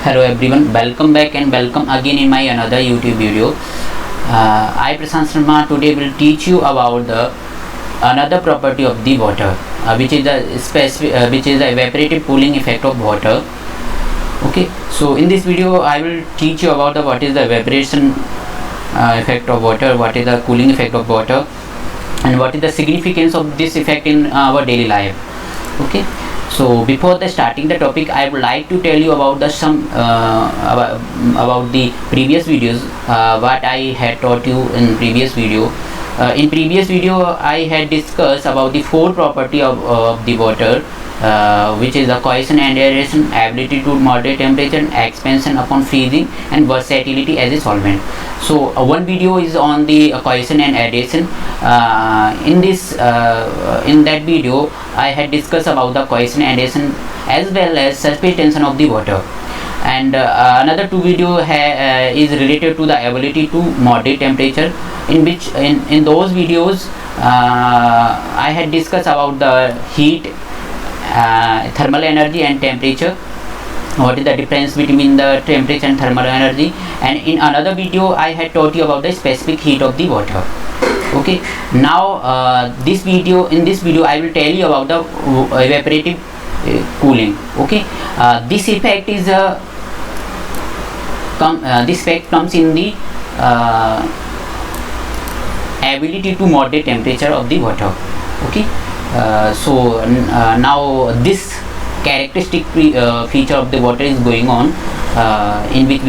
Hello everyone, welcome back and welcome again in my another YouTube video. I Prashant Sharma today will teach you about the another property of the water, which is the evaporative cooling effect of water. Okay, so in this video I will teach you about what is the evaporation effect of water, what is the cooling effect of water, and what is the significance of this effect in our daily life. Okay, so before the starting the topic, I would like to tell you about the about the previous videos, what I had taught you in previous video. In previous video I had discussed about the four property of the water, which is the cohesion and aeration, ability to moderate temperature, expansion upon freezing, and versatility as a solvent. So one video is on the cohesion and aeration. In that video I had discussed about the cohesion and aeration as well as surface tension of the water, and another two video is related to the ability to moderate temperature, in which in those videos I had discussed about the heat, thermal energy and temperature, what is the difference between the temperature and thermal energy, and in another video I had taught you about the specific heat of the water. Okay, now in this video I will tell you about the evaporative cooling. Okay, this effect is this effect comes in the ability to moderate temperature of the water. Okay, so now this characteristic feature of the water is going on, in which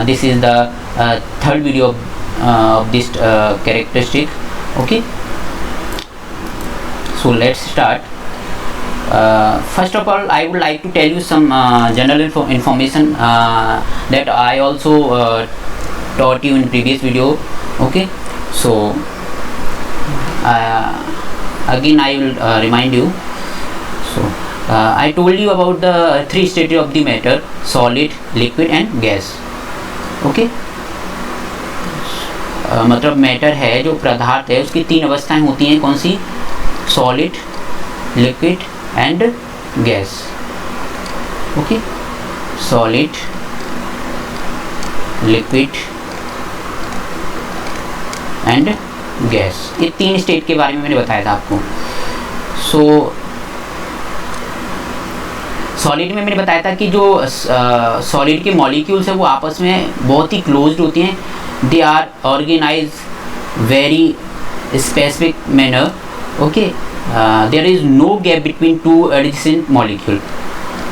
this is the third video of this characteristic. Okay, so let's start. First of all, I would like to tell you some general information that I also taught you in previous video. Okay, so again I will remind you. So I told you about the three states of the matter: solid, liquid and gas. Okay, मतलब matter है जो पदार्थ है उसकी तीन अवस्थाएं होती हैं, कौन सी? Solid, liquid and gas. Okay, solid, liquid and gas, ये तीन स्टेट के बारे में मैंने बताया था आपको. सो सॉलिड में मैंने बताया था कि जो सॉलिड के मॉलिक्यूल्स है वो आपस में बहुत ही क्लोज्ड होती हैं. They are organise very specific manner. Okay, there is no gap between two adjacent molecule.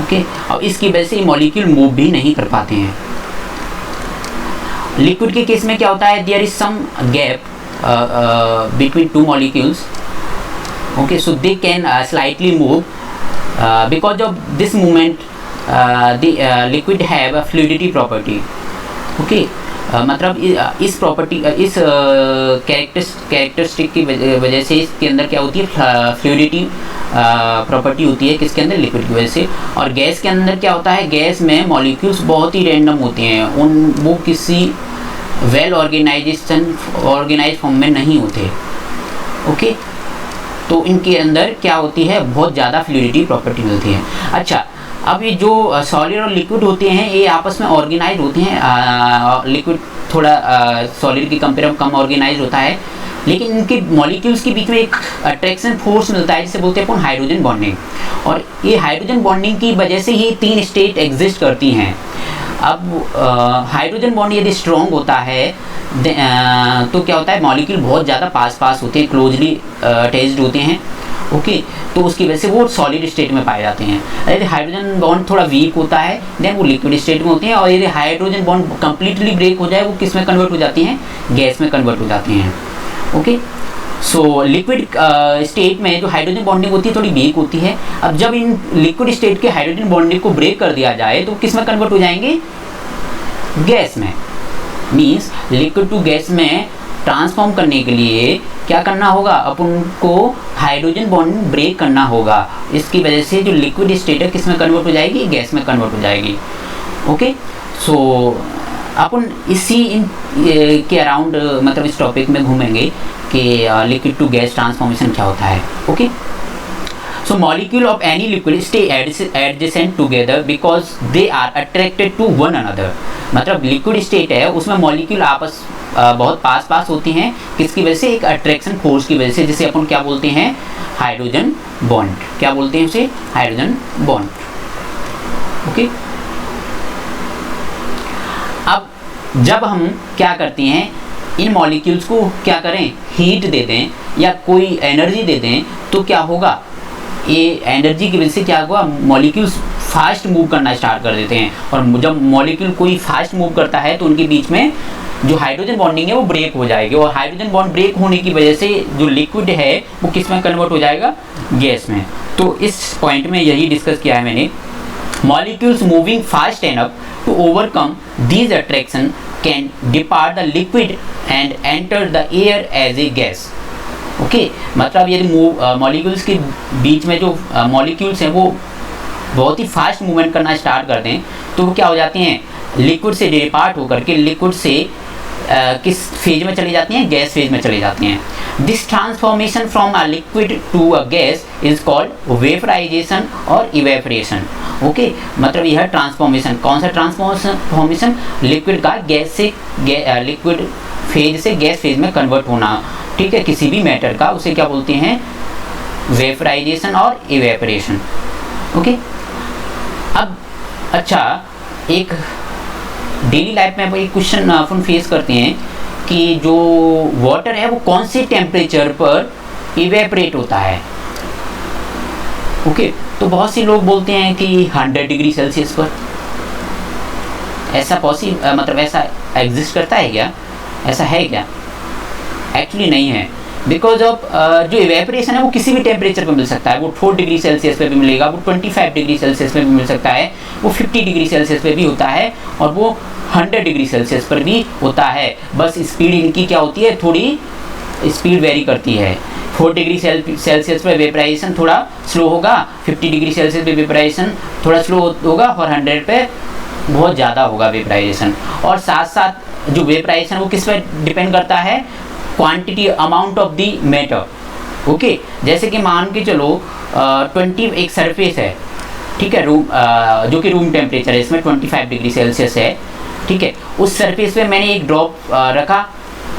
Okay, और इसकी वजह से मॉलिक्यूल मूव भी नहीं कर पाते हैं. लिक्विड के केस में क्या होता है? There is some gap between two molecules. Okay, so they can slightly move. Because of this movement, the liquid have a fluidity property. Okay, मतलब इस प्रॉपर्टी, इस कैरेक्टरिस्टिक की वजह से इसके अंदर क्या होती है? फ्लूइडिटी प्रॉपर्टी होती है किसके अंदर? लिक्विड की वजह से. और गैस के अंदर क्या होता है? गैस में मॉलिक्यूल्स बहुत ही रैंडम होते हैं, वो किसी वेल ऑर्गेनाइज फॉर्म में नहीं होते. ओके, तो इनके अंदर क्या होती है? बहुत ज़्यादा फ्लूइडिटी प्रॉपर्टी मिलती है. अच्छा, अब ये जो सॉलिड और लिक्विड होते हैं ये आपस में ऑर्गेनाइज होते हैं. लिक्विड थोड़ा सॉलिड के कंपेयर में कम ऑर्गेनाइज होता है, लेकिन इनके मॉलिक्यूल्स के बीच में एक अट्रैक्शन फोर्स मिलता है जिसे बोलते हैं अपन हाइड्रोजन बॉन्डिंग. और ये हाइड्रोजन बॉन्डिंग की वजह से ये तीन स्टेट एग्जिस्ट करती हैं. अब हाइड्रोजन बॉन्ड यदि स्ट्रॉन्ग होता है तो क्या होता है? मॉलिक्यूल बहुत ज़्यादा पास होते हैं, क्लोजली अटैच्ड होते हैं. ओके, तो उसकी वजह से वो सॉलिड स्टेट में पाए जाते हैं. यदि हाइड्रोजन बॉन्ड थोड़ा वीक होता है देन वो लिक्विड स्टेट में होते हैं. और यदि हाइड्रोजन बॉन्ड कंप्लीटली ब्रेक हो जाए वो किस में कन्वर्ट हो जाती हैं? गैस में कन्वर्ट हो जाती हैं. ओके, सो लिक्विड स्टेट में जो हाइड्रोजन बॉन्डिंग होती है थोड़ी वीक होती है. अब जब इन लिक्विड स्टेट के हाइड्रोजन बॉन्डिंग को ब्रेक कर दिया जाए तो किस में कन्वर्ट हो जाएंगे? गैस में. मीन्स लिक्विड टू गैस में ट्रांसफॉर्म करने के लिए क्या करना होगा? अपन को हाइड्रोजन बॉन्ड ब्रेक करना होगा. इसकी वजह से जो लिक्विड स्टेट है किस में कन्वर्ट हो जाएगी? गैस में कन्वर्ट हो जाएगी. ओके, सो अपन इसी के अराउंड मतलब इस टॉपिक में घूमेंगे कि लिक्विड टू गैस ट्रांसफॉर्मेशन क्या होता है. Okay, So molecule of any liquid stay adjacent together because they are attracted to one another. मतलब लिक्विड स्टेट है उसमें मॉलिक्यूल आपस बहुत पास पास होती हैं, किसकी वजह से? एक अट्रैक्शन फोर्स की वजह से, जिसे अपन क्या बोलते हैं? Hydrogen bond. क्या बोलते हैं उसे? Hydrogen bond. ओके। अब जब हम क्या करते हैं, इन मॉलिक्यूल्स को क्या करें? हीट दे दें या कोई एनर्जी दे दें, तो क्या होगा? ये एनर्जी की वजह से क्या होगा? मॉलिक्यूल्स फास्ट मूव करना स्टार्ट कर देते हैं, और जब मॉलिक्यूल कोई फास्ट मूव करता है तो उनके बीच में जो हाइड्रोजन बॉन्डिंग है वो ब्रेक हो जाएगी, और हाइड्रोजन बॉन्ड ब्रेक होने की वजह से जो लिक्विड है वो किस में कन्वर्ट हो जाएगा? गैस में। तो इस पॉइंट में यही डिस्कस किया है मैंने। Molecules moving fast enough to overcome these attraction can depart the liquid and enter the air as a gas. Okay, मतलब यदि मॉलिक्यूल्स के बीच में जो मॉलिक्यूल्स हैं वो बहुत ही फास्ट मूवमेंट करना स्टार्ट कर दें, तो वो क्या हो जाती हैं? लिक्विड से डिपार्ट होकर के लिक्विड से किस फेज में चली जाती हैं? गैस फेज में चली जाती हैं। This transformation from a liquid to a gas is called vaporisation और इवेपरेशन। ओके, मतलब यह ट्रांसफॉर्मेशन, कौन सा ट्रांसफॉर्मेशन? लिक्विड का गैस से लिक्विड फेज से गैस फेज में कन्वर्ट होना, ठीक है, किसी भी मैटर का, उसे क्या बोलते हैं? वेपराइजेशन और इवेपरेशन। ओके। अब अच्छा, एक डेली लाइफ में एक क्वेश्चन अपन फेस करते हैं कि जो वाटर है वो कौन से टेम्परेचर पर इवेपरेट होता है? ओके, तो बहुत से लोग बोलते हैं कि 100 डिग्री सेल्सियस पर। ऐसा मतलब ऐसा एग्जिस्ट करता है क्या? ऐसा है क्या? एक्चुअली नहीं है, बिकॉज ऑफ जो इवेपरेशन है वो किसी भी टेम्परेचर पर मिल सकता है। वो 4 डिग्री सेल्सियस पे भी मिलेगा, वो 25 डिग्री सेल्सियस पे भी मिल सकता है, वो 50 डिग्री सेल्सियस पे भी होता है, और वो 100 डिग्री सेल्सियस पर भी होता है। बस स्पीड इनकी क्या होती है? थोड़ी स्पीड वेरी करती है। 4 डिग्री सेल्सियस पर वेपराइजेशन थोड़ा स्लो होगा, 50 डिग्री सेल्सियस पे वेपराइजेशन थोड़ा स्लो होगा, और 100 पे बहुत ज़्यादा होगा वेपराइजेशन। और साथ साथ जो वेपराइजेशन वो किस पर डिपेंड करता है? Quantity, amount of the matter. Okay, जैसे कि मान के चलो 20 एक सरफेस है, ठीक है, रूम जो कि रूम टेम्परेचर है, इसमें 25 डिग्री सेल्सियस है, ठीक है। उस सरफेस पे मैंने एक ड्रॉप रखा,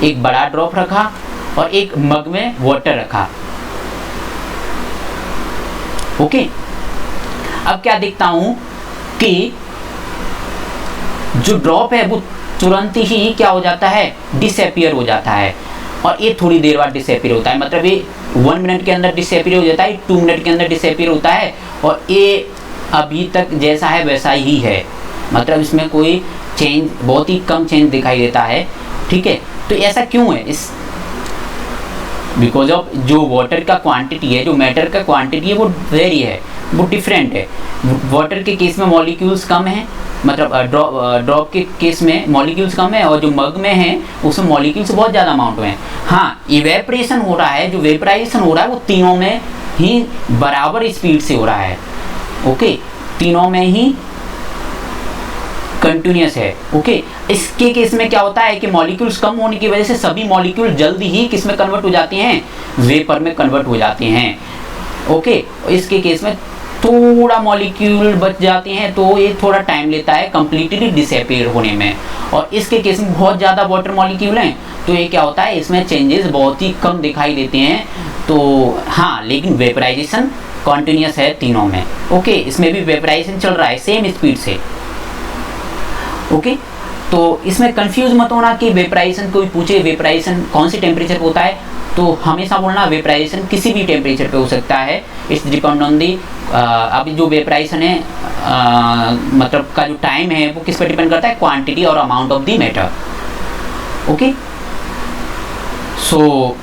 एक बड़ा ड्रॉप रखा, और एक मग में वाटर रखा। ओके, अब क्या देखता हूं कि जो ड्रॉप है वो तुरंत ही क्या हो जाता है? डिसअपीयर हो जाता है, और ये थोड़ी देर बाद डिसअपीयर होता है। मतलब ये 1 मिनट के अंदर डिसअपीयर हो जाता है, 2 मिनट के अंदर डिसअपीयर होता है, और ये अभी तक जैसा है वैसा ही है। मतलब इसमें कोई चेंज, बहुत ही कम चेंज दिखाई देता है, ठीक है। तो ऐसा क्यों है? इस बिकॉज ऑफ जो वाटर का क्वांटिटी है, जो मैटर का क्वांटिटी है वो वेरी है, वो डिफरेंट है। वाटर के केस में मॉलिक्यूल्स कम हैं, मतलब ड्रॉप के केस में मॉलिक्यूल्स कम है, और जो मग में है उसमें मॉलिक्यूल्स बहुत ज़्यादा अमाउंट में है। हाँ, इवेपरेशन हो रहा है, जो वेपराइजेशन हो रहा है वो तीनों में ही बराबर स्पीड से हो रहा है। ओके, तीनों में ही कंटिन्यूस है। ओके, इसके केस में क्या होता है कि मॉलिक्यूल्स कम होने की वजह से सभी मॉलिक्यूल जल्दी ही किस में कन्वर्ट हो जाते हैं? वेपर में कन्वर्ट हो जाते हैं। ओके, इसके केस में थोड़ा मॉलिक्यूल बच जाते हैं, तो ये थोड़ा टाइम लेता है कंप्लीटली डिसअपीयर होने में। और इसके केस में बहुत ज़्यादा वाटर मॉलिक्यूल हैं, तो ये क्या होता है? इसमें चेंजेस बहुत ही कम दिखाई देते हैं। तो हाँ, लेकिन वेपराइजेशन कॉन्टिन्यूस है तीनों में। ओके, इसमें भी वेपराइजेशन चल रहा है सेम स्पीड से। ओके, तो इसमें कंफ्यूज मत होना कि वेपराइजेशन कोई पूछे वेपराइजेशन कौन से टेम्परेचर पर होता है, तो हमेशा बोलना वेपराइजेशन किसी भी टेम्परेचर पे हो सकता है। इट्स डिपेंड ऑन दी, अभी जो वेपराइजेशन है मतलब का जो टाइम है वो किस पर डिपेंड करता है? क्वांटिटी और amount of the matter. Okay, so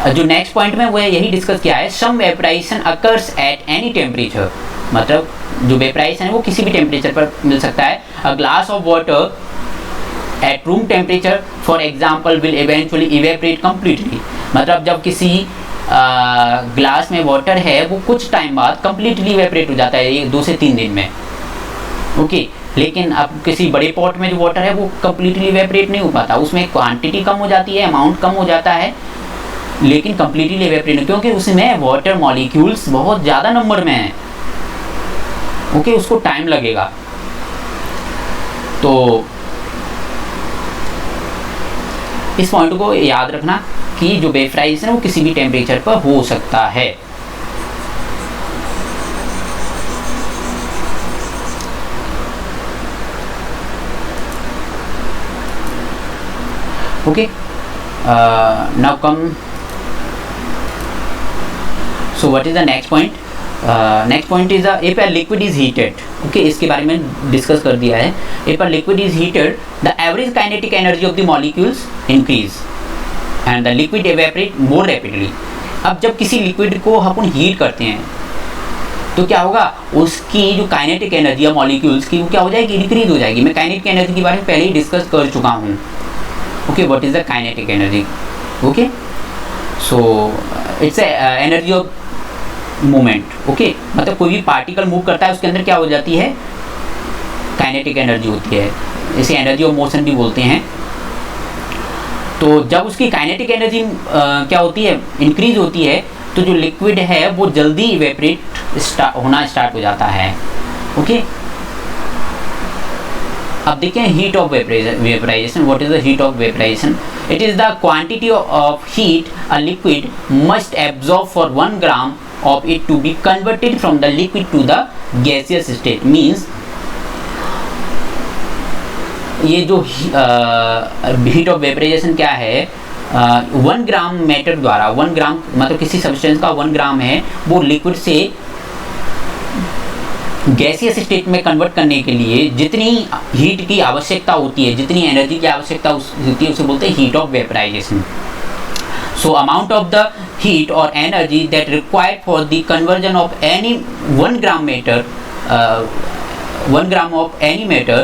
जो नेक्स्ट पॉइंट में वो यही डिस्कस किया है, some vaporisation occurs at any temperature. मतलब जो वेपराइजेशन है वो किसी भी टेम्परेचर पर मिल सकता है। A glass of water at room temperature for example will eventually evaporate completely. मतलब जब किसी ग्लास में वाटर है वो कुछ टाइम बाद कम्प्लीटली इवेपरेट हो जाता है, 2 से 3 दिन में। ओके, लेकिन अब किसी बड़े पॉट में जो वाटर है वो कम्प्लीटली इवेपरेट नहीं हो पाता, उसमें क्वांटिटी कम हो जाती है, अमाउंट कम हो जाता है, लेकिन कंप्लीटली इवेपोरेट नहीं, क्योंकि उसमें वाटर मॉलिक्यूल्स बहुत ज़्यादा नंबर में हैं। ओके, उसको टाइम लगेगा। तो इस पॉइंट को याद रखना कि जो वेपराइजेशन है वो किसी भी टेम्परेचर पर हो सकता है। Okay, now come, so what is the next point? Next point is if a liquid is heated. Okay, इसके बारे में डिस्कस कर दिया है। If a liquid is heated the average kinetic energy of the molecules increase and the liquid evaporate more rapidly. अब जब किसी liquid को अपन हीट करते हैं तो क्या होगा, उसकी जो काइनेटिक एनर्जी है मॉलिक्यूल्स की वो क्या हो जाएगी, इंक्रीज हो जाएगी। मैं काइनेटिक एनर्जी के बारे में पहले ही डिस्कस कर चुका हूँ। Okay, what is the kinetic energy? Okay, so it's energy of movement. Okay, मतलब कोई भी पार्टिकल मूव करता है उसके अंदर क्या हो जाती है, काइनेटिक एनर्जी होती है। इसे एनर्जी ऑफ मोशन भी बोलते हैं। तो जब उसकी काइनेटिक एनर्जी क्या होती है, इंक्रीज होती है, तो जो लिक्विड है वो जल्दी इवेपोरेट होना स्टार्ट हो जाता है। ओके, अब देखिए heat of vaporisation. What is the heat of vaporisation? It is the quantity of heat a liquid must absorb for 1 gram of it to be converted from the liquid to the gaseous state। means ये जो heat of vaporisation क्या है, 1 ग्राम matter द्वारा, 1 ग्राम मतलब किसी substance का 1 ग्राम है, वो लिक्विड से गैसियस स्टेट में कन्वर्ट करने के लिए जितनी हीट की आवश्यकता होती है, जितनी एनर्जी की आवश्यकता होती है, उसे बोलते हैं heat of vaporisation. So amount of the heat or energy that required for the conversion of any 1 gram matter, 1 gram of any matter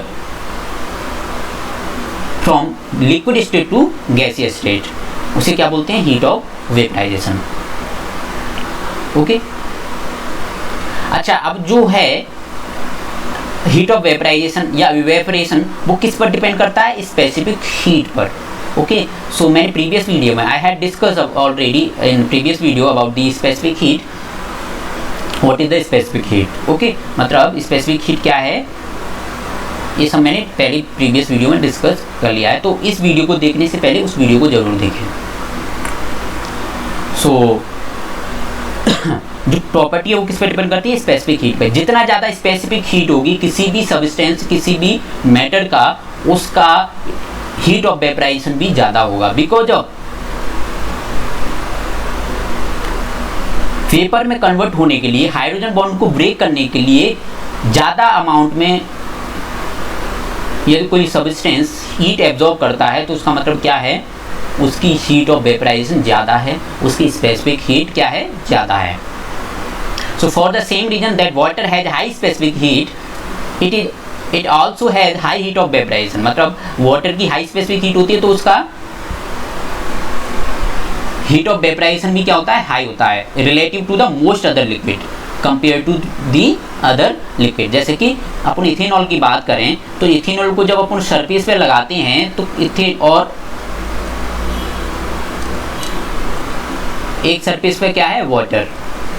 from liquid state to gaseous state, उसे क्या बोलते हैं, heat of vaporization। ओके, अच्छा, अब जो है heat of vaporization या evaporation वो किस पर डिपेंड करता है, स्पेसिफिक हीट पर। ओके, सो मैंने प्रीवियस वीडियो में I had discuss already in previous video about the specific heat. What is the specific heat? Okay, मतलब स्पेसिफिक हीट क्या है, ये सब मैंने पहले प्रीवियस वीडियो में डिस्कस कर लिया है। तो इस वीडियो को देखने से पहले उस वीडियो को जरूर देखें। सो जो प्रॉपर्टी है वो किस पे डिपेंड करती है, स्पेसिफिक हीट पे। जितना ज़्यादा स्पेसिफिक हीट होगी किसी भी सब्सटेंस, किसी भी मैटर का, उसका हीट ऑफ वेपराइजेशन भी ज़्यादा होगा। बिकॉज ऑफ वेपर में कन्वर्ट होने के लिए, हाइड्रोजन बॉन्ड को ब्रेक करने के लिए ज़्यादा अमाउंट में यदि कोई सब्सटेंस हीट एब्जॉर्ब करता है तो उसका मतलब क्या है, उसकी हीट ऑफ वेपराइजेशन ज़्यादा है, उसकी स्पेसिफिक हीट क्या है, ज़्यादा है। So for the same reason that water has high specific heat, it also has high heat of vaporisation. मतलब वाटर की हाई स्पेसिफिक हीट होती है तो उसका हीट ऑफ वेपराइजेशन भी क्या होता है, हाई होता है, relative to the most other liquid compare to the other liquid. जैसे कि अपन इथेनॉल की बात करें तो इथेनॉल को जब अपन सरफेस पे लगाते हैं तो और एक सरफेस पे क्या है, वाटर,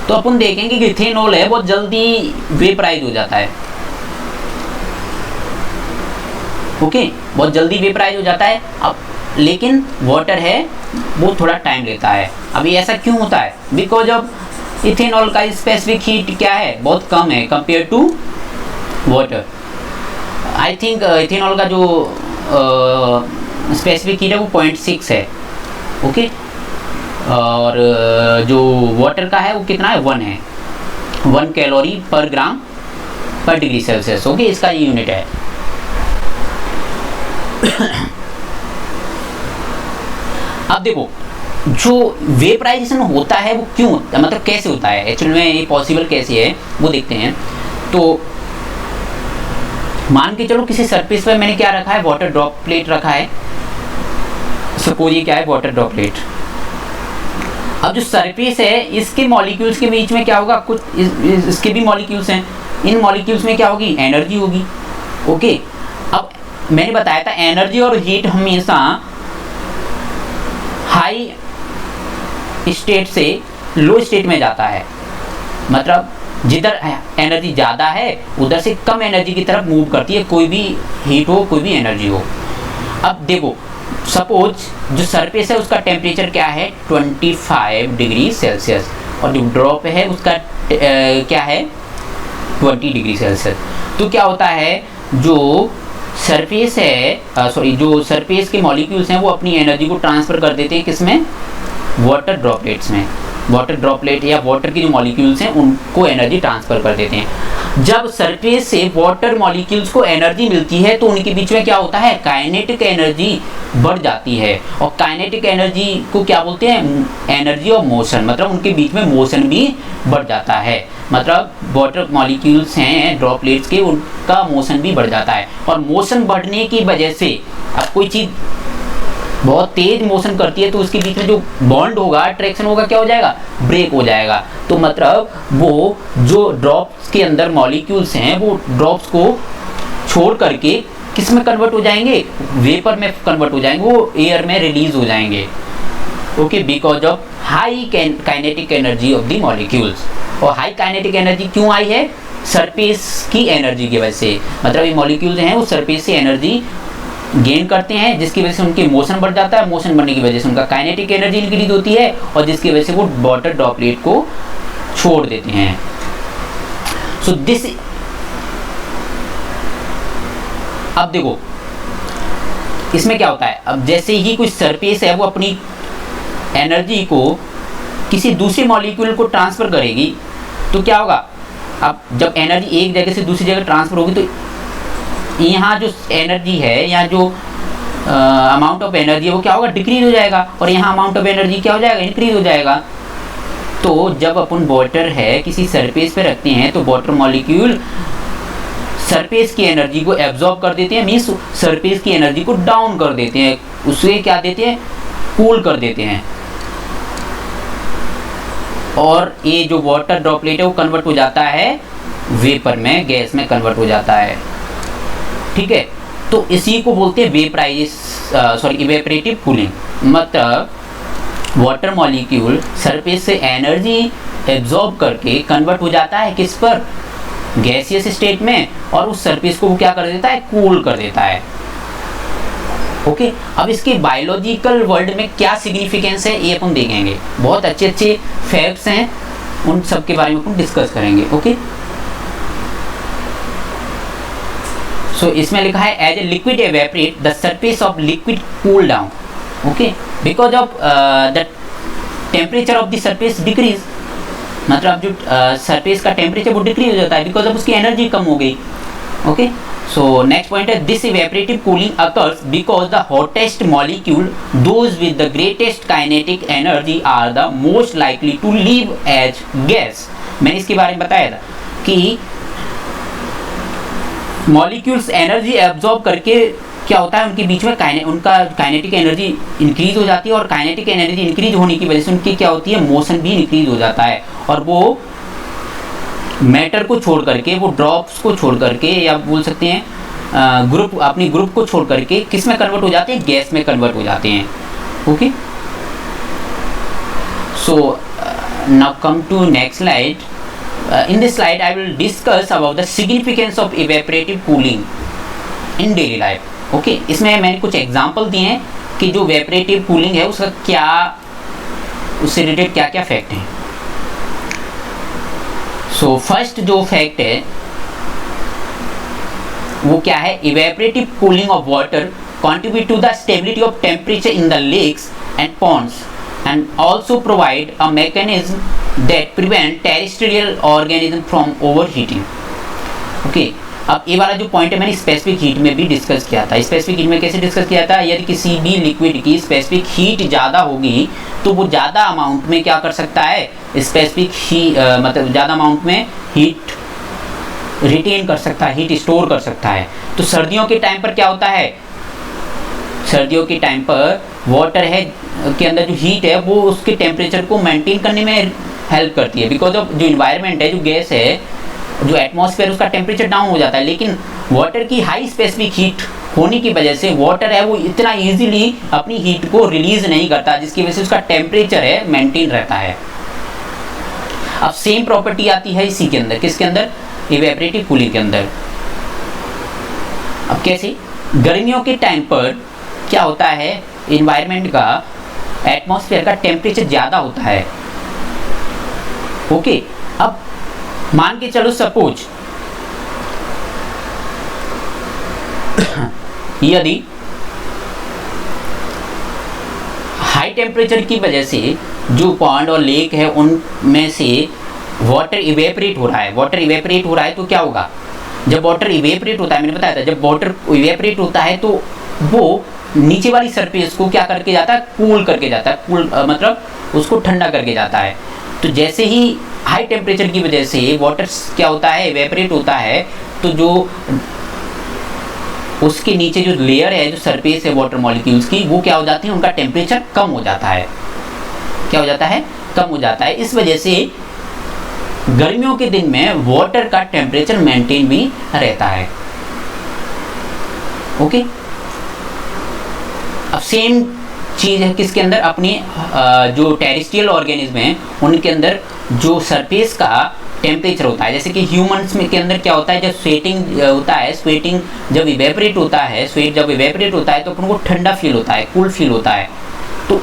तो अपन देखेंगे कि इथेनॉल है बहुत जल्दी वेपराइज हो जाता है। ओके, बहुत जल्दी वेपराइज हो जाता है। अब लेकिन वाटर है वो थोड़ा टाइम लेता है। अभी ऐसा क्यों होता है, बिकॉज ऑफ इथेनॉल का स्पेसिफिक हीट क्या है, बहुत कम है compare to water. I think ethanol का जो स्पेसिफिक हीट है वो 0.6 है। ओके, और जो वाटर का है वो कितना है, 1 है, 1 कैलोरी पर ग्राम पर डिग्री सेल्सियस। ओके, इसका ये यूनिट है। अब देखो जो वेपराइजेशन होता है वो क्यों होता है, मतलब कैसे होता है, एक्चुअली में ये पॉसिबल कैसे है वो देखते हैं। तो मान के चलो किसी सरफेस पर मैंने क्या रखा है, वाटर ड्रॉपलेट रखा है। सपोज ये क्या है, वाटर ड्रॉपलेट। अब जो सरफेस है इसके मॉलिक्यूल्स के बीच में क्या होगा, कुछ इसके भी मॉलिक्यूल्स हैं, इन मॉलिक्यूल्स में क्या होगी, एनर्जी होगी। ओके, अब मैंने बताया था एनर्जी और हीट हमेशा हाई स्टेट से लो स्टेट में जाता है, मतलब जिधर एनर्जी ज़्यादा है उधर से कम एनर्जी की तरफ मूव करती है, कोई भी हीट हो, कोई भी एनर्जी हो। अब देखो, सपोज जो सरफेस है उसका टेम्परेचर क्या है 25 डिग्री सेल्सियस, और जो ड्रॉप है उसका क्या है 20 डिग्री सेल्सियस। तो क्या होता है, जो सरफेस है जो सरफेस के मॉलिक्यूल्स हैं वो अपनी एनर्जी को ट्रांसफ़र कर देते हैं किसमें, वाटर ड्रॉपलेट्स में। वाटर ड्रॉपलेट या वाटर की जो मॉलिक्यूल्स हैं उनको एनर्जी ट्रांसफ़र कर देते हैं। जब सरफेस से वाटर मॉलिक्यूल्स को एनर्जी मिलती है तो उनके बीच में क्या होता है, काइनेटिक एनर्जी बढ़ जाती है। और काइनेटिक एनर्जी को क्या बोलते हैं, एनर्जी ऑफ मोशन, मतलब उनके बीच में मोशन भी बढ़ जाता है। मतलब वाटर मॉलिक्यूल्स हैं ड्रॉपलेट्स के, उनका मोशन भी बढ़ जाता है। और मोशन बढ़ने की वजह से, अब कोई चीज़ बहुत तेज मोशन करती है तो उसके बीच में जो बॉन्ड होगा, अट्रैक्शन होगा, क्या हो जाएगा, ब्रेक हो जाएगा। तो मतलब वो जो ड्रॉप्स के अंदर मॉलिक्यूल्स हैं वो ड्रॉप्स को छोड़ करके किस में कन्वर्ट हो जाएंगे, वेपर में कन्वर्ट हो जाएंगे, वो एयर में रिलीज हो जाएंगे। Okay, because of high kinetic energy of the molecules. और हाई काइनेटिक एनर्जी क्यों आई है, सरफेस की एनर्जी की वजह से। मतलब ये मॉलिक्यूल्स हैं वो सरफेस से एनर्जी गेन करते हैं, जिसकी वजह से उनकी मोशन बढ़ जाता है। मोशन बढ़ने की वजह से उनका काइनेटिक एनर्जी इंक्रीज होती है, और जिसकी वजह से वो वाटर ड्रॉपलेट को छोड़ देते हैं। सो दिस, अब देखो इसमें क्या होता है, अब जैसे ही कोई सरफेस है वो अपनी एनर्जी को किसी दूसरे मॉलिक्यूल को ट्रांसफर करेगी तो क्या होगा, अब जब एनर्जी एक जगह से दूसरी जगह ट्रांसफर होगी तो यहाँ जो एनर्जी है या जो अमाउंट ऑफ एनर्जी है वो क्या होगा, डिक्रीज हो जाएगा। और यहाँ अमाउंट ऑफ एनर्जी क्या हो जाएगा, इंक्रीज हो जाएगा। तो जब अपन वाटर है किसी सरफेस पे रखते हैं तो वाटर मॉलिक्यूल सरफेस की एनर्जी को एब्जॉर्ब कर देते हैं, मीन्स सरफेस की एनर्जी को डाउन कर देते हैं, उसे क्या देते हैं, कूल कर देते हैं। और ये जो वाटर ड्रॉपलेट है वो कन्वर्ट हो जाता है वेपर में, गैस में कन्वर्ट हो जाता है। ठीक है, तो इसी को बोलते हैं इवेपोरेटिव कूलिंग। मतलब वाटर मॉलिक्यूल सरफेस से एनर्जी एब्जॉर्ब करके कन्वर्ट हो जाता है किस पर, गैसियस स्टेट में, और उस सरफेस को वो क्या कर देता है, कूल कर देता है। ओके, अब इसके बायोलॉजिकल वर्ल्ड में क्या सिग्निफिकेंस है ये अपन देखेंगे। बहुत अच्छे अच्छे फैक्ट्स हैं, उन सब के बारे में अपन डिस्कस करेंगे। ओके, सो इसमें लिखा है as a liquid evaporate the surface of liquid cool down. Okay, because of the temperature of the surface decrease, मतलब जो सरफेस का टेम्परेचर वो डिक्रीज हो जाता है बिकॉज ऑफ उसकी एनर्जी कम हो गई। ओके, सो नेक्स्ट पॉइंट है this evaporative cooling occurs because the hottest molecule those with the greatest kinetic energy are the most likely to leave as gas. मैंने इसके बारे में बताया था कि मॉलिक्यूल्स एनर्जी एब्जॉर्ब करके क्या होता है, उनके बीच में उनका काइनेटिक एनर्जी इंक्रीज हो जाती है, और काइनेटिक एनर्जी इंक्रीज होने की वजह से उनकी क्या होती है, मोशन भी इंक्रीज हो जाता है। और वो मैटर को छोड़ करके, वो ड्रॉप्स को छोड़ करके, या बोल सकते हैं अपनी ग्रुप को छोड़ करके किस में कन्वर्ट हो जाते हैं, गैस में कन्वर्ट हो जाते हैं। Okay, so now come to next slide. In this slide I will discuss about the significance of evaporative cooling in daily life. Okay, इसमें मैंने कुछ एग्जाम्पल दिए हैं कि जो evaporative cooling है उसका क्या, उससे रिलेटेड क्या क्या फैक्ट हैं। सो फर्स्ट जो फैक्ट है वो क्या है, evaporative cooling of water contribute to the stability of temperature in the lakes and ponds and also provide a mechanism that prevent terrestrial organism from overheating. Okay, अब ये वाला जो पॉइंट है मैंने स्पेसिफिक हीट में भी डिस्कस किया था। स्पेसिफिक हीट में कैसे डिस्कस किया था, यदि किसी भी लिक्विड की स्पेसिफिक हीट ज़्यादा होगी तो वो ज़्यादा अमाउंट में क्या कर सकता है, स्पेसिफिक मतलब ज़्यादा अमाउंट में हीट रिटेन कर सकता है, हीट स्टोर कर सकता है। तो सर्दियों के टाइम पर क्या होता है, सर्दियों के टाइम पर वाटर है के अंदर जो हीट है वो उसके टेम्परेचर को मेंटेन करने में हेल्प करती है, बिकॉज ऑफ जो इन्वायरमेंट है, जो गैस है, जो एटमॉस्फेयर, उसका टेम्परेचर डाउन हो जाता है, लेकिन वाटर की हाई स्पेसिफिक हीट होने की वजह से वाटर है वो इतना इजीली अपनी हीट को रिलीज नहीं करता, जिसकी वजह से उसका टेम्परेचर है मेंटेन रहता है। अब सेम प्रॉपर्टी आती है इसी के अंदर, किसके अंदर, इवेपोरेटिव कूलिंग के अंदर। अब कैसे, गर्मियों के टाइम पर क्या होता है, इन्वायरमेंट का, एटमॉस्फेयर का टेम्परेचर ज़्यादा होता है। ओके, अब मान के चलो सपोज यदि हाई टेम्परेचर की वजह से जो पॉन्ड और लेक है उनमें से वाटर इवेपोरेट हो रहा है, वाटर इवेपोरेट हो रहा है तो क्या होगा, जब वाटर इवेपोरेट होता है, मैंने बताया था जब वाटर इवेपोरेट होता है तो वो नीचे वाली सरफेस को क्या करके जाता है, कूल करके जाता है, कूल मतलब उसको ठंडा करके जाता है। तो जैसे ही हाई टेम्परेचर की वजह से वाटर क्या होता है, इवेपोरेट होता है, तो जो उसके नीचे जो लेयर है, जो सरफेस है वाटर मॉलिक्यूल्स की, वो क्या हो जाती है, उनका टेम्परेचर कम हो जाता है। क्या हो जाता है, कम हो जाता है। इस वजह से गर्मियों के दिन में वाटर का टेम्परेचर मेंटेन भी रहता है। ओके, अब सेम चीज़ है किसके अंदर, अपनी जो टेरेस्ट्रियल ऑर्गेनिज्म हैं उनके अंदर जो सरफेस का टेम्परेचर होता है, जैसे कि ह्यूमंस में के अंदर क्या होता है, जब स्वेटिंग होता है, स्वेटिंग जब इवेपोरेट होता है, स्वेट जब इवेपोरेट होता है तो अपन को ठंडा फील होता है, कूल फील होता है। तो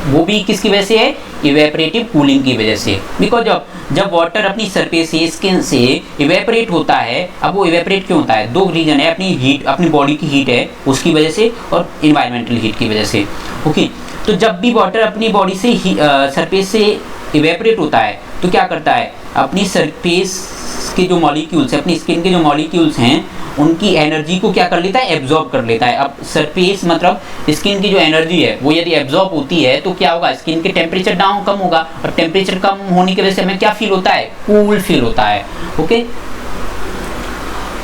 वो भी किसकी वजह से है, इवेपोरेटिव कूलिंग की वजह से। बिकॉज जब वाटर अपनी सरफेस से, स्किन से इवेपोरेट होता है, अब वो इवेपोरेट क्यों होता है, दो रीजन है, अपनी हीट, अपनी बॉडी की हीट है उसकी वजह से, और इन्वायरमेंटल हीट की वजह से। ओके, तो जब भी वाटर अपनी बॉडी से सरफेस से इवेपोरेट होता है तो क्या करता है, अपनी सरफेस के जो मॉलिक्यूल्स हैं, अपनी स्किन के जो मॉलिक्यूल्स हैं, उनकी एनर्जी को क्या कर लेता है, एब्जॉर्ब कर लेता है। अब सरफेस मतलब स्किन की जो एनर्जी है वो यदि एब्जॉर्ब होती है तो क्या होगा, स्किन के टेम्परेचर डाउन कम होगा, और टेम्परेचर कम होने की वजह से हमें क्या फील होता है, कूल फील होता है। ओके,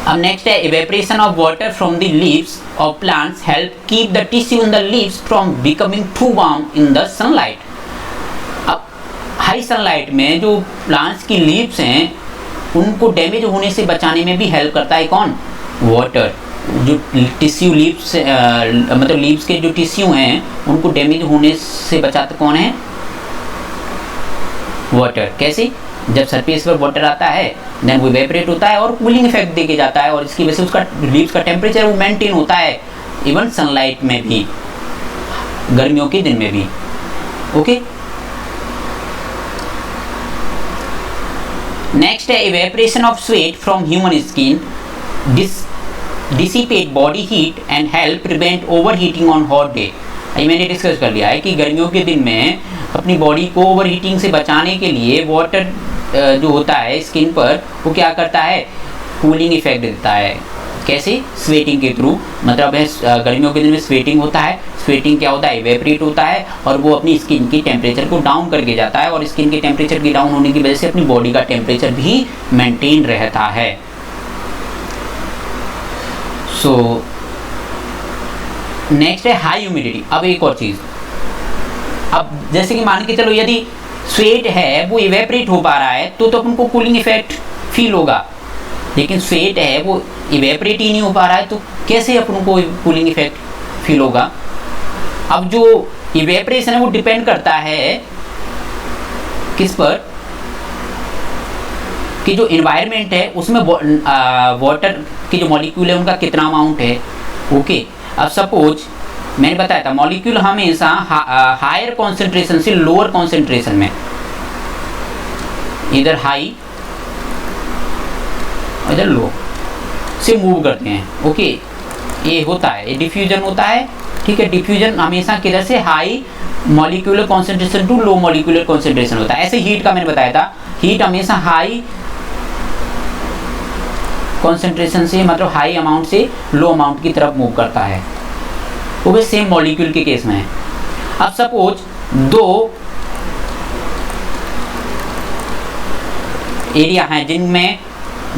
अब नेक्स्ट है evaporation of water from the leaves of plants help keep the tissue in the leaves from becoming too warm in the sunlight. अब हाई सनलाइट में जो प्लांट्स की लीव्स हैं उनको डैमेज होने से बचाने में भी हेल्प करता है कौन, वाटर। जो टिश्यू लीव्स मतलब लीव्स के जो टिश्यू हैं उनको डैमेज होने से बचाता कौन है, वाटर। कैसे, जब सरफेस पर वाटर आता है देन वो इवेपोरेट होता है और कूलिंग इफेक्ट देके जाता है, और इसकी वजह से उसका लीव्स का टेम्परेचर वो मेंटेन होता है, इवन सनलाइट में भी, गर्मियों के दिन में भी। ओके, नेक्स्ट है evaporation of sweat from human skin dissipate body heat and help prevent overheating on hot day. ये मैंने डिस्कस कर लिया है कि गर्मियों के दिन में अपनी बॉडी को ओवरहीटिंग से बचाने के लिए वाटर जो होता है स्किन पर वो क्या करता है, कूलिंग इफेक्ट देता है। कैसे, स्वेटिंग के थ्रू, मतलब गर्मियों के दिन में स्वेटिंग होता है, स्वेटिंग क्या होता है, इवेपोरेट होता है, और वो अपनी स्किन की टेम्परेचर को डाउन करके जाता है, और स्किन के टेम्परेचर की डाउन होने की वजह से अपनी बॉडी का टेम्परेचर भी मेंटेन रहता है। सो नेक्स्ट है हाई ह्यूमिडिटी। अब एक और चीज़, अब जैसे कि मान के चलो यदि स्वेट है वो इवेपोरेट हो पा रहा है तो अपन को कूलिंग इफेक्ट फील होगा, लेकिन स्वेट है वो इवेपोरेट ही नहीं हो पा रहा है तो कैसे अपन को कूलिंग इफेक्ट फील होगा। अब जो इवेपोरेशन है वो डिपेंड करता है किस पर, कि जो एनवायरनमेंट है उसमें वाटर के जो मॉलिक्यूल है उनका कितना अमाउंट है। ओके, अब सपोज मैंने बताया था मॉलिक्यूल हमेशा हायर कॉन्सेंट्रेशन से लोअर कॉन्सेंट्रेशन में, इधर हाई इधर लो से मूव करते हैं। ओके, ये होता है, ये डिफ्यूजन होता है। ठीक है, डिफ्यूजन हमेशा किधर से, high molecular concentration to low molecular concentration होता है। ऐसे हीट का मैंने बताया था, हीट हमेशा हाई कॉन्सेंट्रेशन से मतलब हाई अमाउंट से लो अमाउंट की तरफ मूव करता है। वो भी सेम मॉलिक्यूल के केस में है। अब सपोज दो एरिया हैं जिनमें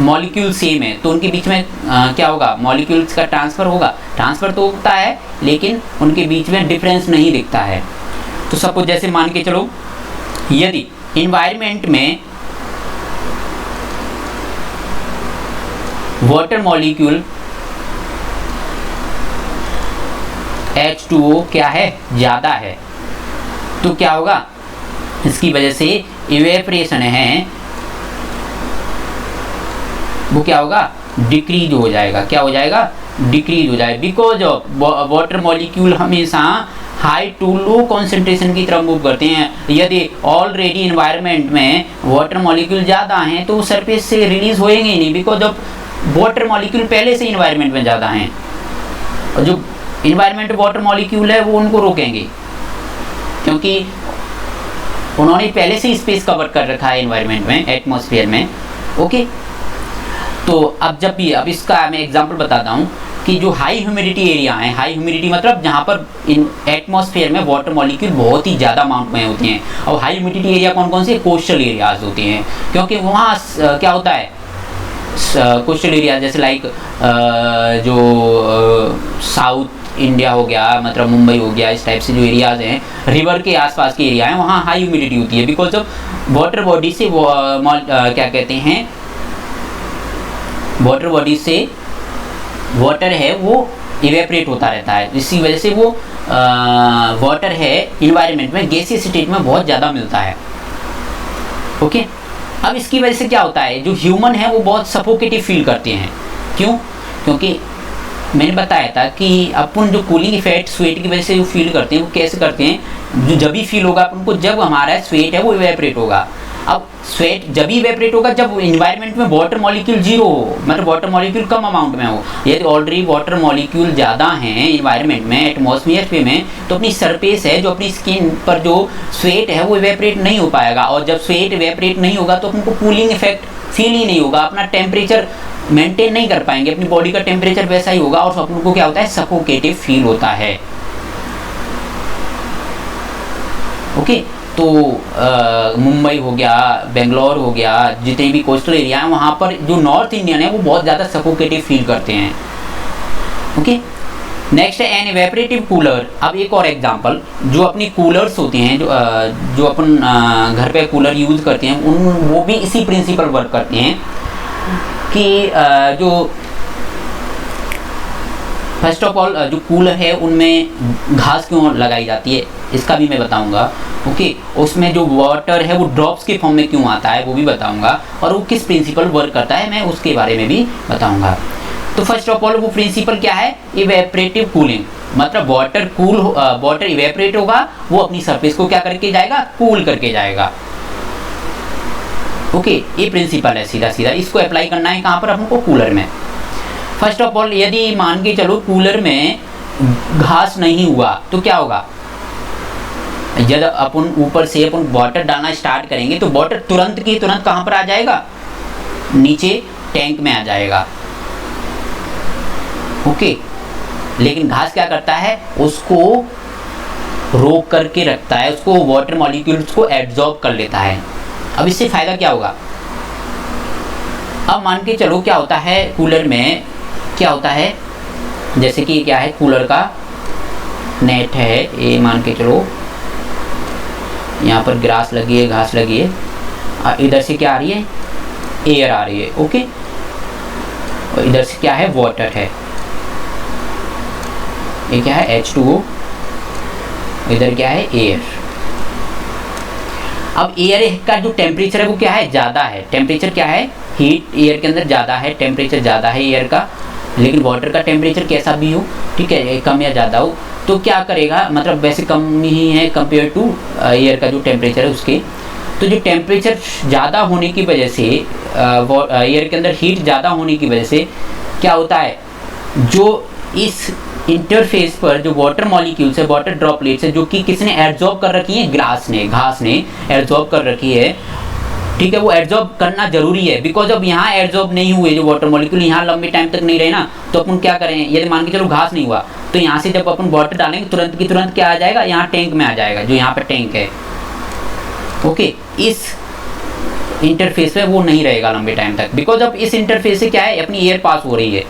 मॉलिक्यूल सेम है तो उनके बीच में क्या होगा, मॉलिक्यूल्स का ट्रांसफर होगा। ट्रांसफर तो होता है लेकिन उनके बीच में डिफरेंस नहीं दिखता है। तो सपोज जैसे मान के चलो यदि इन्वायरमेंट में वाटर मॉलिक्यूल H2O क्या है, ज़्यादा है, तो क्या होगा, इसकी वजह से इवेपरेशन है वो क्या होगा, डिक्रीज हो जाएगा। क्या हो जाएगा, डिक्रीज हो जाएगा, बिकॉज ऑफ वाटर मॉलिक्यूल हमेशा हाई टू लो कॉन्सेंट्रेशन की तरफ मूव करते हैं। यदि ऑलरेडी इन्वायरमेंट में वाटर मॉलिक्यूल ज़्यादा हैं तो सरफेस से रिलीज होएंगे ही नहीं, बिकॉज ऑफ वाटर मॉलिक्यूल पहले से इन्वायरमेंट में ज़्यादा हैं, और जो इन्वायरमेंट वाटर मॉलिक्यूल है वो उनको रोकेंगे, क्योंकि उन्होंने पहले से स्पेस कवर कर रखा है इन्वायरमेंट में, एटमॉस्फेयर में। ओके, तो अब इसका मैं एग्जांपल बताता हूँ कि जो हाई ह्यूमिडिटी एरिया है, हाई ह्यूमिडिटी मतलब जहाँ पर इन एटमॉस्फेयर में वाटर मॉलिक्यूल बहुत ही ज़्यादा अमाउंट में होते हैं। और हाई ह्यूमिडिटी एरिया कौन कौन से, कोस्टल एरियाज होते हैं, क्योंकि वहाँ क्या होता है, कोस्टल एरिया जैसे लाइक जो साउथ इंडिया हो गया, मतलब मुंबई हो गया, इस टाइप से जो एरियाज हैं, रिवर के आसपास के एरिया हैं, वहाँ हाई ह्यूमिडिटी होती है, बिकॉज ऑफ वाटर बॉडी से क्या कहते हैं, वाटर बॉडी से वाटर है वो इवेपरेट होता रहता है, इसी वजह से वो वाटर है इन्वायरमेंट में गैसीय स्टेट में बहुत ज़्यादा मिलता है। ओके, अब इसकी वजह से क्या होता है, जो ह्यूमन है वो बहुत सफोकेटिव फील करते हैं। क्यों, क्योंकि मैंने बताया था कि अपन जो कूलिंग इफेक्ट स्वेट की वजह से जो फील करते हैं वो कैसे करते हैं, जो जब भी फील होगा अपन को, जब हमारा स्वेट है वो इवेपरेट होगा। अब स्वेट जब भी इवेपरेट होगा जब इन्वायरमेंट में वाटर मॉलिक्यूल जीरो हो, मतलब वाटर मॉलिक्यूल कम अमाउंट में हो। यदि ऑलरेडी वाटर मॉलिक्यूल ज़्यादा हैं इन्वायरमेंट में, एटमॉस्फेयर पे में, तो अपनी सरफेस है, जो अपनी स्किन पर जो स्वेट है वो इवेपरेट नहीं हो पाएगा, और जब स्वेट इवेपरेट नहीं होगा तो हमको कूलिंग इफेक्ट फील ही नहीं होगा, अपना टेम्परेचर मेंटेन नहीं कर पाएंगे, अपनी बॉडी का टेम्परेचर वैसा ही होगा, और अपन को क्या होता है, सफोकेटिव फील होता है। ओके, तो मुंबई हो गया, बेंगलोर हो गया, जितने भी कोस्टल एरिया हैं वहाँ पर जो नॉर्थ इंडियन है वो बहुत ज़्यादा सफोकेटिव फील करते हैं। ओके, नेक्स्ट है एन इवेपरेटिव कूलर। अब एक और एग्जांपल, जो अपनी कूलर्स होते हैं, जो अपन घर पे कूलर यूज़ करते हैं, वो भी इसी प्रिंसिपल वर्क करते हैं कि जो फर्स्ट ऑफ ऑल जो कूलर है उनमें घास क्यों लगाई जाती है इसका भी मैं बताऊंगा। ओके, उसमें जो वाटर है वो ड्रॉप्स के फॉर्म में क्यों आता है वो भी बताऊंगा, और वो किस प्रिंसिपल वर्क करता है मैं उसके बारे में भी बताऊंगा। तो फर्स्ट ऑफ ऑल वो प्रिंसिपल क्या है, इवेपरेटिव कूलिंग, मतलब वाटर इवेपरेट होगा, वो अपनी सरफेस को क्या करके जाएगा, कूल करके जाएगा। ओके, ये प्रिंसिपल है सीधा सीधा, इसको अप्लाई करना है कहाँ पर, हमको कूलर में। फर्स्ट ऑफ ऑल यदि मान के चलो कूलर में घास नहीं हुआ तो क्या होगा, जब अपन ऊपर से अपन वाटर डालना स्टार्ट करेंगे तो वाटर तुरंत की तुरंत कहाँ पर आ जाएगा, नीचे टैंक में आ जाएगा। ओके, लेकिन घास क्या करता है, उसको रोक करके रखता है, उसको वाटर मॉलिक्यूल्स को एब्जॉर्ब कर लेता है। अब इससे फायदा क्या होगा, अब मान के चलो क्या होता है कूलर में, क्या होता है, जैसे कि क्या है, कूलर का नेट है, ये मान के चलो यहाँ पर ग्रास लगी है, घास लगी है, और इधर से क्या आ रही है, एयर आ रही है। ओके, और इधर से क्या है, वाटर है, ये क्या है, H2O, इधर क्या है, एयर। अब एयर का जो टेम्परेचर है वो क्या है, ज़्यादा है, टेम्परेचर क्या है, हीट एयर के अंदर ज़्यादा है, टेम्परेचर ज़्यादा है एयर का, लेकिन वाटर का टेम्परेचर कैसा भी हो, ठीक है, कम या ज़्यादा हो, तो क्या करेगा, मतलब वैसे कम ही है कंपेयर टू एयर का जो टेम्परेचर है उसके। तो जो टेम्परेचर ज़्यादा होने की वजह से, एयर के अंदर हीट ज़्यादा होने की वजह से क्या होता है, जो इस इंटरफेस पर जो वाटर मॉलिक्यूल्स है, वाटर ड्रॉपलेट्स है, जो कि किसने एब्जॉर्ब कर रखी है, घास ने एब्जॉर्ब कर रखी है, ठीक है, वो एब्जॉर्ब करना जरूरी है, बिकॉज अब यहाँ एब्जॉर्ब नहीं हुए जो वाटर मॉलिक्यूल, यहाँ लंबे टाइम तक नहीं रहे ना, तो अपन क्या करें, यदि मान के चलो घास नहीं हुआ तो यहाँ से जब अपन वाटर डालेंगे तुरंत की तुरंत क्या आ जाएगा, यहाँ टैंक में आ जाएगा, जो यहाँ पर टैंक है। ओके, इस इंटरफेस पे वो नहीं रहेगा लंबे टाइम तक, बिकॉज अब इस इंटरफेस से क्या है, अपनी एयर पास हो रही है,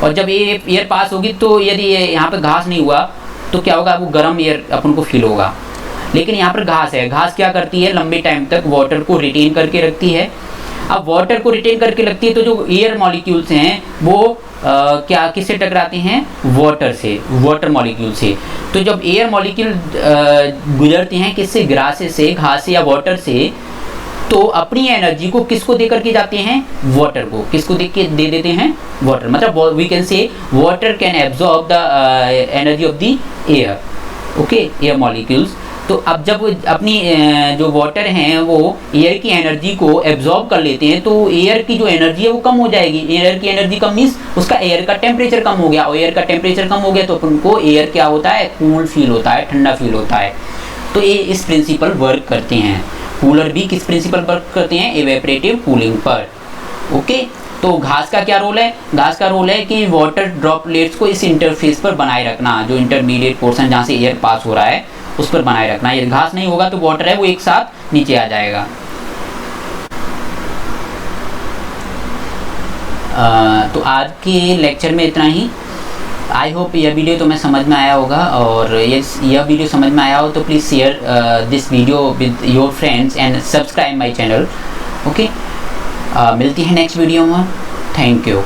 और जब ये एयर पास होगी तो यदि यहाँ पे घास नहीं हुआ तो क्या होगा, वो गर्म एयर अपन को फील होगा। लेकिन यहाँ पर घास है, घास क्या करती है, लंबे टाइम तक वाटर को रिटेन करके रखती है। अब वाटर को रिटेन करके रखती है तो जो एयर मॉलिक्यूल्स हैं वो क्या किससे टकराते हैं, वाटर से, वाटर मॉलिक्यूल से। तो जब एयर मॉलिक्यूल गुजरते हैं किससे, ग्रासेस से, घास से या वाटर से, तो अपनी एनर्जी को किसको दे करके जाते हैं, वाटर को। किसको दे देते हैं, वाटर। मतलब we can say water can absorb the energy of the air, okay, air molecules. तो अब जब अपनी जो वाटर हैं वो एयर की एनर्जी को एब्जॉर्ब कर लेते हैं, तो एयर की जो एनर्जी है वो कम हो जाएगी। एयर की एनर्जी कम मीन्स उसका एयर का टेम्परेचर कम हो गया, और एयर का टेम्परेचर कम हो गया तो अपन को एयर क्या होता है, कूल फील होता है, ठंडा फील होता है। तो ये इस प्रिंसिपल वर्क करते हैं। कूलर भी किस प्रिंसिपल पर करते हैं, एवेपोरेटिव कूलिंग पर, ओके। तो घास का क्या रोल है, घास का रोल है कि वाटर ड्रॉपलेट्स को इस इंटरफेस पर बनाए रखना, जो इंटरमीडिएट पोर्शन जहाँ से एयर पास हो रहा है उस पर बनाए रखना। यदि घास नहीं होगा तो वाटर है वो एक साथ नीचे आ जाएगा। तो आज के लेक्चर में इतना ही। आई होप यह वीडियो तुम्हें समझ में आया होगा, और यह वीडियो समझ में आया हो तो please share this video with your friends and subscribe my channel, okay. मिलती है नेक्स्ट वीडियो में। Thank you.